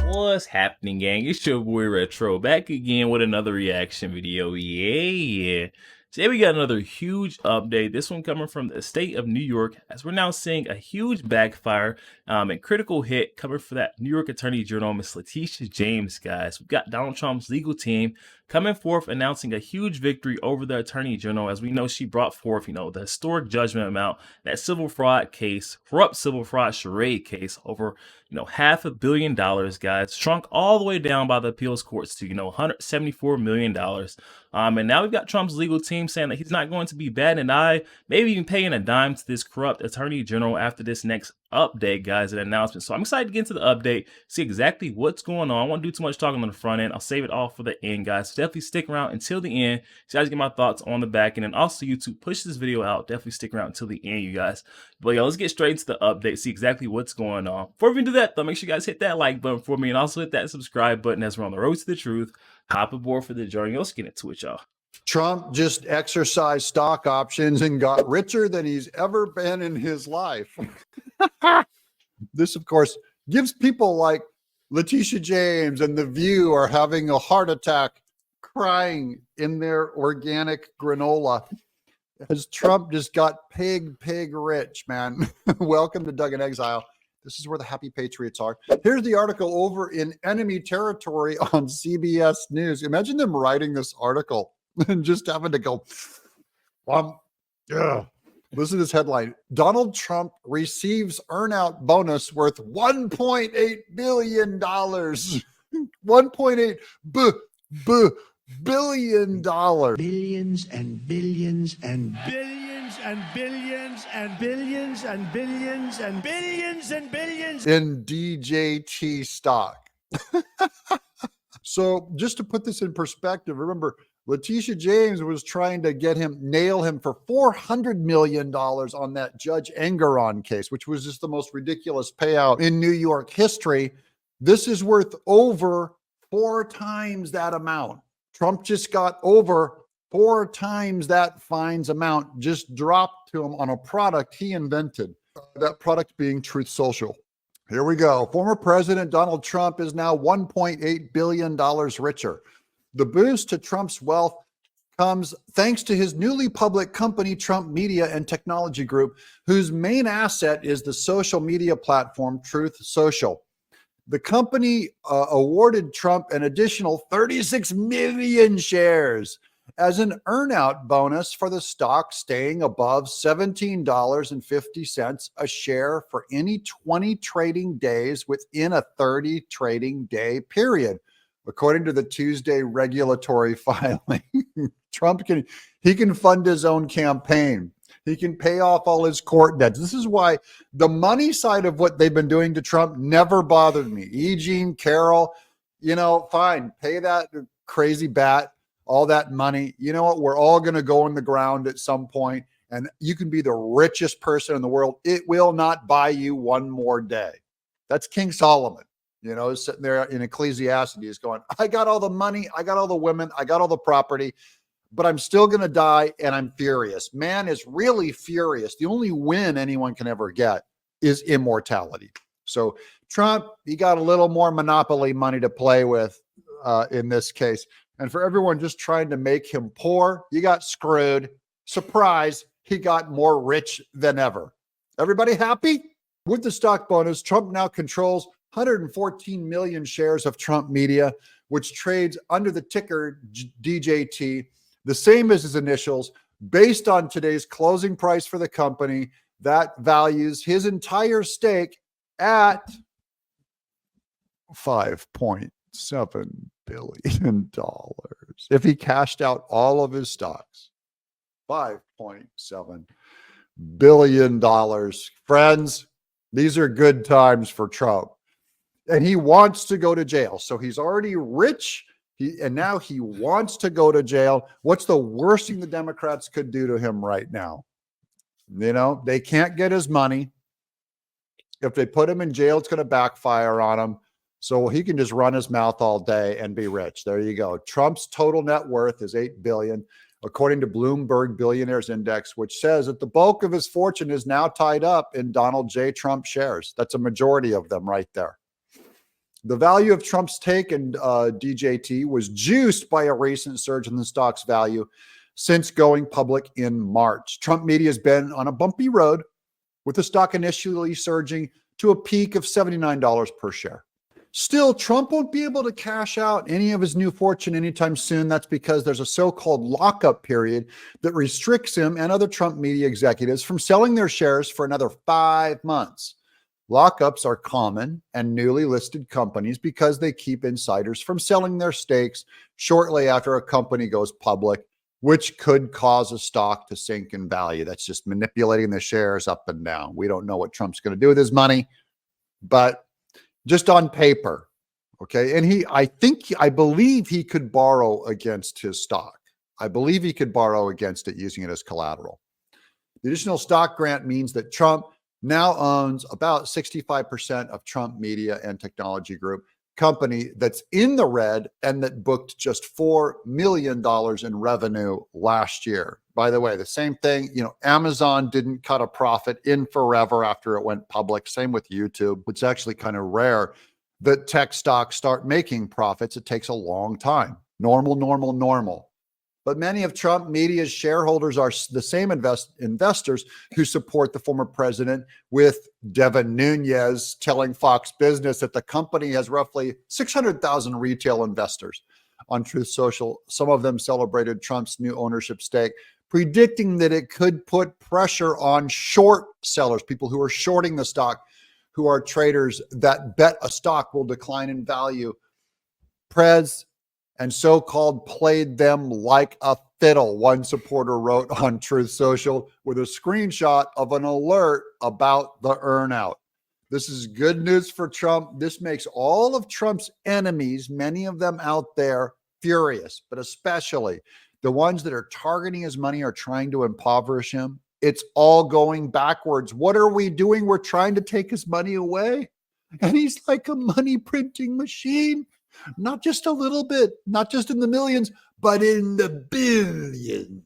What's happening, gang? It's your boy Retro back again with another reaction video. Yeah. Today we got another huge update. This one coming from the state of New York, as we're now seeing a huge backfire and critical hit coming for that New York Attorney General, Miss Letitia James, guys. We've got Donald Trump's legal team coming forth announcing a huge victory over the Attorney General. As we know, she brought forth, the historic judgment amount, that civil fraud case, corrupt civil fraud charade case over $500 million, guys, shrunk all the way down by the appeals courts to $174 million. And now we've got Trump's legal team saying that he's not going to be batting an eye, maybe even paying a dime to this corrupt Attorney General after this next update, guys, an announcement. So I'm excited to get into the update, see exactly what's going on. I won't do too much talking on the front end. I'll save it all for the end, guys. So definitely stick around until the end so you guys get my thoughts on the back end. And also, YouTube, push this video out. Definitely stick around until the end, you guys. But yeah, let's get straight into the update, see exactly what's going on. Before we do that, though, make sure you guys hit that like button for me and also hit that subscribe button as we're on the road to the truth. Hop aboard for the journey. Let's get into it, y'all. Trump just exercised stock options and got richer than he's ever been in his life. This, of course, gives people like Letitia James and The View are having a heart attack crying in their organic granola as Trump just got pig rich, man. Welcome to Doug in Exile. This is where the happy patriots are. Here's the article over in enemy territory on CBS News. Imagine them writing this article and just having to go, Listen to this headline. Donald Trump receives earnout bonus worth $1.8 billion. $1.8 billion. Billions and billions and billions and billions and billions and billions and billions and billions in DJT stock. So just to put this in perspective, remember, Letitia James was trying to nail him for $400 million on that Judge Engoron case, which was just the most ridiculous payout in New York history. This is worth over 4 times that amount. Trump just got over 4 times that fines amount just dropped to him on a product he invented. That product being Truth Social. Here we go. Former President Donald Trump is now $1.8 billion richer. The boost to Trump's wealth comes thanks to his newly public company, Trump Media and Technology Group, whose main asset is the social media platform Truth Social. The company awarded Trump an additional 36 million shares as an earnout bonus for the stock staying above $17.50 a share for any 20 trading days within a 30 trading day period. According to the Tuesday regulatory filing, Trump can fund his own campaign. He can pay off all his court debts. This is why the money side of what they've been doing to Trump never bothered me. E. Jean Carroll, fine, pay that crazy bat all that money. You know what? We're all going to go in the ground at some point, and you can be the richest person in the world. It will not buy you one more day. That's King Solomon. Sitting there in Ecclesiastes going, I got all the money, I got all the women, I got all the property, but I'm still going to die, and I'm furious. Man is really furious. The only win anyone can ever get is immortality. So Trump, he got a little more monopoly money to play with in this case. And for everyone just trying to make him poor, you got screwed. Surprise, he got more rich than ever. Everybody happy? With the stock bonus, Trump now controls 114 million shares of Trump Media, which trades under the ticker DJT, the same as his initials. Based on today's closing price for the company, that values his entire stake at $5.7 billion. If he cashed out all of his stocks, $5.7 billion. Friends, these are good times for Trump. And he wants to go to jail. So he's already rich, and now he wants to go to jail. What's the worst thing the Democrats could do to him right now? They can't get his money. If they put him in jail, it's going to backfire on him. So he can just run his mouth all day and be rich. There you go. Trump's total net worth is $8 billion. according to Bloomberg Billionaires Index, which says that the bulk of his fortune is now tied up in Donald J. Trump shares. That's a majority of them right there. The value of Trump's take in DJT was juiced by a recent surge in the stock's value since going public in March. Trump media has been on a bumpy road, with the stock initially surging to a peak of $79 per share. Still, Trump won't be able to cash out any of his new fortune anytime soon. That's because there's a so-called lockup period that restricts him and other Trump media executives from selling their shares for another 5 months. Lockups are common in newly listed companies because they keep insiders from selling their stakes shortly after a company goes public, which could cause a stock to sink in value. That's just manipulating the shares up and down. We don't know what Trump's going to do with his money, but just on paper, okay? And I believe he could borrow against his stock. I believe he could borrow against it using it as collateral. The additional stock grant means that Trump now owns about 65% of Trump Media and Technology Group, company that's in the red and that booked just $4 million in revenue last year. By the way, the same thing, Amazon didn't cut a profit in forever after it went public. Same with YouTube. It's actually kind of rare that tech stocks start making profits. It takes a long time. Normal. But many of Trump media's shareholders are the same investors who support the former president, with Devin Nunes telling Fox Business that the company has roughly 600,000 retail investors. On Truth Social, some of them celebrated Trump's new ownership stake, predicting that it could put pressure on short sellers, people who are shorting the stock, who are traders that bet a stock will decline in value. Prez and so-called played them like a fiddle, one supporter wrote on Truth Social with a screenshot of an alert about the earnout. This is good news for Trump. This makes all of Trump's enemies, many of them out there, furious, but especially the ones that are targeting his money or trying to impoverish him. It's all going backwards. What are we doing? We're trying to take his money away. And he's like a money printing machine. Not just a little bit, not just in the millions, but in the billions.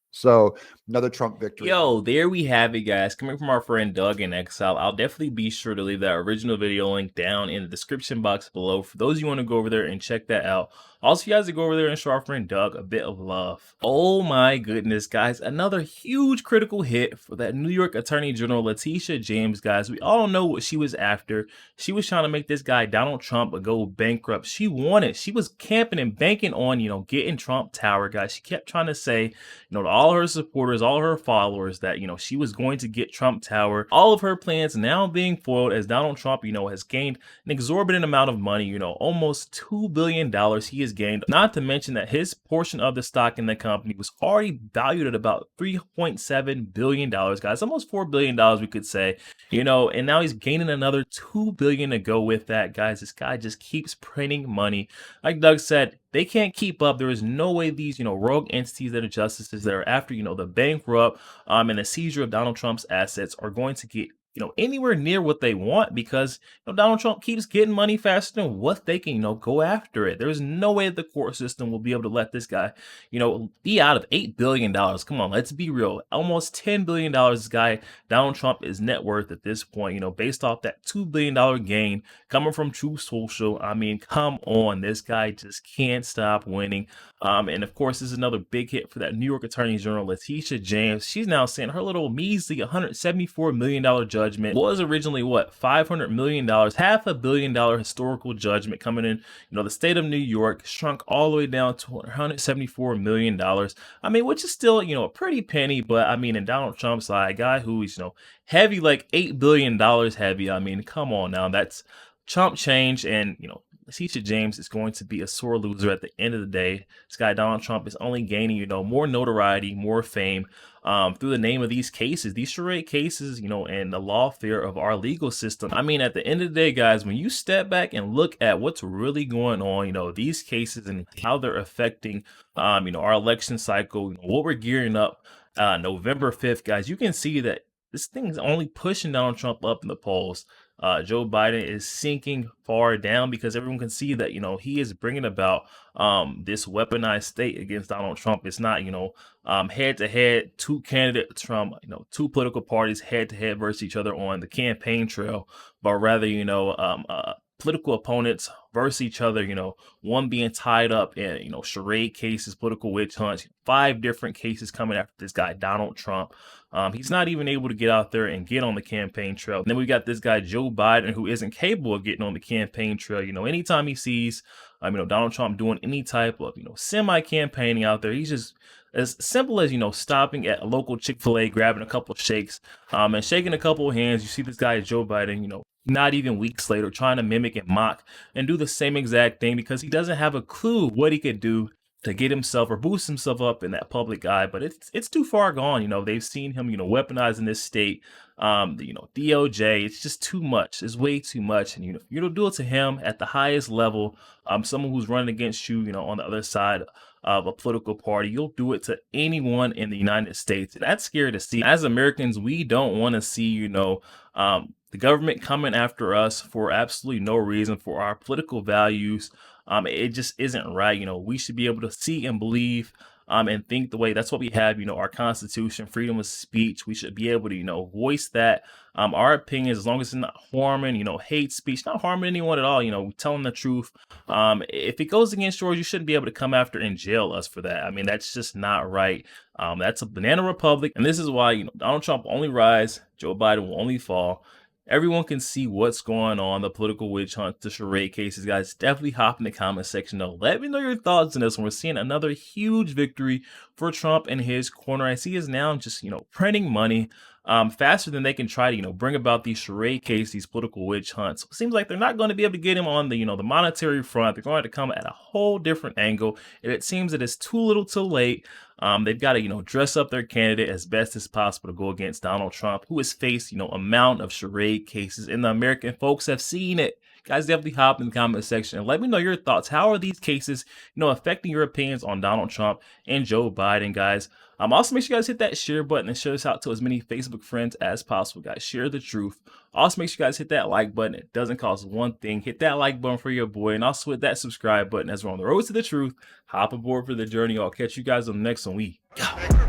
So another Trump victory. Yo, there we have it, guys. Coming from our friend Doug in Exile. I'll definitely be sure to leave that original video link down in the description box below for those of you want to go over there and check that out. Also, you guys to go over there and show our friend Doug a bit of love. Oh my goodness, guys. Another huge critical hit for that New York Attorney General Letitia James, guys. We all know what she was after. She was trying to make this guy, Donald Trump, go bankrupt. She was camping and banking on, getting Trump Tower, guys. She kept trying to say, to all her supporters, all her followers that, she was going to get Trump Tower. All of her plans now being foiled as Donald Trump, has gained an exorbitant amount of money, almost $2 billion he has gained. Not to mention that his portion of the stock in the company was already valued at about $3.7 billion, guys. Almost $4 billion, we could say, and now he's gaining another $2 billion to go with that, guys. This guy just keeps printing money. Like Doug said, they can't keep up. There is no way these, rogue entities that are justices that are after, the bankrupt and the seizure of Donald Trump's assets are going to get, anywhere near what they want, because Donald Trump keeps getting money faster than what they can, go after it. There's no way the court system will be able to let this guy, be out of $8 billion. Come on, let's be real. Almost $10 billion this guy, Donald Trump, is net worth at this point, based off that $2 billion gain coming from Truth Social. I mean, come on, this guy just can't stop winning. And of course, this is another big hit for that New York Attorney General, Letitia James. She's now saying her little measly $174 million judgment was originally $500 million, $500 million historical judgment coming in, the state of New York, shrunk all the way down to $174 million. I mean, which is still, a pretty penny, but I mean, in Donald Trump's eye, a guy who's, heavy, like $8 billion heavy. I mean, come on now, that's chump change. And, Letitia James is going to be a sore loser at the end of the day. This guy, Donald Trump, is only gaining, more notoriety, more fame through the name of these cases, these charade cases, and the lawfare of our legal system. I mean, at the end of the day, guys, when you step back and look at what's really going on, these cases and how they're affecting, our election cycle, what we're gearing up November 5th, guys, you can see that this thing is only pushing Donald Trump up in the polls. Joe Biden is sinking far down because everyone can see that, he is bringing about this weaponized state against Donald Trump. It's not, head to head, two candidates from, two political parties head to head versus each other on the campaign trail, but rather, political opponents versus each other, one being tied up in, charade cases, political witch hunts, 5 different cases coming after this guy, Donald Trump. He's not even able to get out there and get on the campaign trail. And then we got this guy, Joe Biden, who isn't capable of getting on the campaign trail. Anytime he sees, Donald Trump doing any type of, semi-campaigning out there, he's just as simple as, stopping at a local Chick-fil-A, grabbing a couple of shakes, and shaking a couple of hands. You see this guy, Joe Biden, not even weeks later, trying to mimic and mock and do the same exact thing because he doesn't have a clue what he could do to get himself or boost himself up in that public eye. But it's too far gone. They've seen him, weaponizing this state. DOJ, it's just too much. It's way too much. And, if you're going to do it to him at the highest level, someone who's running against you, on the other side of a political party, you'll do it to anyone in the United States. That's scary to see. As Americans, we don't want to see, the government coming after us for absolutely no reason, for our political values. It just isn't right. We should be able to see and believe and think the way. That's what we have, our Constitution, freedom of speech. We should be able to, voice that, our opinions, as long as it's not harming, hate speech, not harming anyone at all, telling the truth. If it goes against yours, you shouldn't be able to come after and jail us for that. That's just not right. That's a banana republic. And this is why, Donald Trump will only rise, Joe Biden will only fall. Everyone can see what's going on, the political witch hunt, the charade cases. Guys, definitely hop in the comment section though. Let me know your thoughts on this one. We're seeing another huge victory for Trump and his corner. I see is now just, printing money faster than they can try to, bring about these charade cases, these political witch hunts. It seems like they're not going to be able to get him on the, the monetary front. They're going to come at a whole different angle. And it seems that it's too little too late. They've got to, dress up their candidate as best as possible to go against Donald Trump, who has faced, a amount of charade cases, and the American folks have seen it. Guys, definitely hop in the comment section and let me know your thoughts. How are these cases, affecting your opinions on Donald Trump and Joe Biden, guys? Also, make sure you guys hit that share button and share this out to as many Facebook friends as possible, guys. Share the truth. Also, make sure you guys hit that like button. It doesn't cost one thing. Hit that like button for your boy, and also hit that subscribe button as we're on the road to the truth. Hop aboard for the journey. I'll catch you guys on the next one. We go.